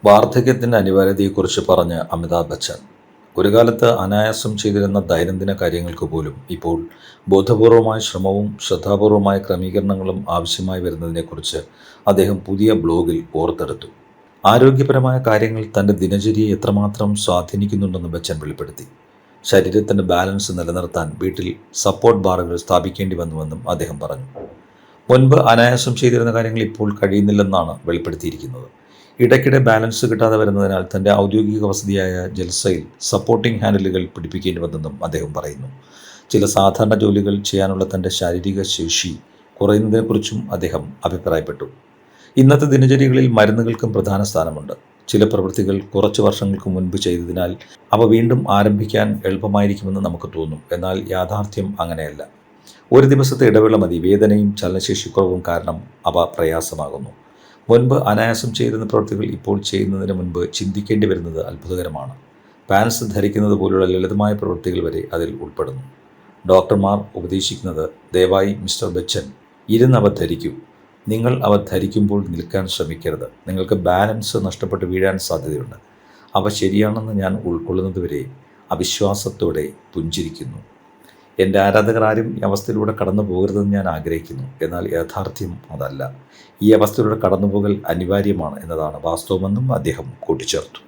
വാർദ്ധക്യത്തിൻ്റെ അനിവാര്യതയെക്കുറിച്ച് പറഞ്ഞ് അമിതാഭ് ബച്ചൻ. ഒരു കാലത്ത് അനായാസം ചെയ്തിരുന്ന ദൈനംദിന കാര്യങ്ങൾക്ക് പോലും ഇപ്പോൾ ബോധപൂർവമായ ശ്രമവും ശ്രദ്ധാപൂർവമായ ക്രമീകരണങ്ങളും ആവശ്യമായി വരുന്നതിനെക്കുറിച്ച് അദ്ദേഹം പുതിയ ബ്ലോഗിൽ ഓർത്തെടുത്തു. ആരോഗ്യപരമായ കാര്യങ്ങൾ തൻ്റെ ദിനചര്യയെ എത്രമാത്രം സ്വാധീനിക്കുന്നുണ്ടെന്ന് ബച്ചൻ വെളിപ്പെടുത്തി. ശരീരത്തിൻ്റെ ബാലൻസ് നിലനിർത്താൻ വീട്ടിൽ സപ്പോർട്ട് ബാറുകൾ സ്ഥാപിക്കേണ്ടി വന്നുവെന്നും അദ്ദേഹം പറഞ്ഞു. മുൻപ് അനായാസം ചെയ്തിരുന്ന കാര്യങ്ങൾ ഇപ്പോൾ കഴിയുന്നില്ലെന്നാണ് വെളിപ്പെടുത്തിയിരിക്കുന്നത്. ഇടയ്ക്കിടെ ബാലൻസ് കിട്ടാതെ വരുന്നതിനാൽ തൻ്റെ ഔദ്യോഗിക വസതിയായ ജൽസയിൽ സപ്പോർട്ടിംഗ് ഹാൻഡിലുകൾ പിടിപ്പിക്കേണ്ടി വന്നെന്നും അദ്ദേഹം പറയുന്നു. ചില സാധാരണ ജോലികൾ ചെയ്യാനുള്ള തൻ്റെ ശാരീരിക ശേഷി കുറയുന്നതിനെക്കുറിച്ചും അദ്ദേഹം അഭിപ്രായപ്പെട്ടു. ഇന്നത്തെ ദിനചര്യകളിൽ മരുന്നുകൾക്കും പ്രധാന സ്ഥാനമുണ്ട്. ചില പ്രവൃത്തികൾ കുറച്ച് വർഷങ്ങൾക്ക് മുൻപ് ചെയ്തതിനാൽ അവ വീണ്ടും ആരംഭിക്കാൻ എളുപ്പമായിരിക്കുമെന്ന് നമുക്ക് തോന്നും. എന്നാൽ യാഥാർത്ഥ്യം അങ്ങനെയല്ല. ഒരു ദിവസത്തെ ഇടവേള മതി. വേദനയും ചലനശേഷിക്കുറവും കാരണം അവ പ്രയാസമാകുന്നു. മുൻപ് അനായാസം ചെയ്തിരുന്ന പ്രവൃത്തികൾ ഇപ്പോൾ ചെയ്യുന്നതിന് മുൻപ് ചിന്തിക്കേണ്ടി വരുന്നത് അത്ഭുതകരമാണ്. പാൻസ് ധരിക്കുന്നത് പോലുള്ള ലളിതമായ പ്രവൃത്തികൾ വരെ അതിൽ ഉൾപ്പെടുന്നു. ഡോക്ടർമാർ ഉപദേശിക്കുന്നത്, ദയവായി മിസ്റ്റർ ബച്ചൻ, ഇരുന്ന് അവ ധരിക്കൂ. നിങ്ങൾ അവ ധരിക്കുമ്പോൾ നിൽക്കാൻ ശ്രമിക്കരുത്. നിങ്ങൾക്ക് ബാലൻസ് നഷ്ടപ്പെട്ട് വീഴാൻ സാധ്യതയുണ്ട്. അവ ശരിയാണെന്ന് ഞാൻ ഉൾക്കൊള്ളുന്നതുവരെ അവിശ്വാസത്തോടെ പുഞ്ചിരിക്കുന്നു. എൻ്റെ ആരാധകർ ആരും ഈ അവസ്ഥയിലൂടെ കടന്നു പോകരുതെന്ന് ഞാൻ ആഗ്രഹിക്കുന്നു. എന്നാൽ യാഥാർത്ഥ്യം അതല്ല. ഈ അവസ്ഥയിലൂടെ കടന്നുപോകൽ അനിവാര്യമാണ് എന്നതാണ് വാസ്തവമെന്നും അദ്ദേഹം കൂട്ടിച്ചേർത്തു.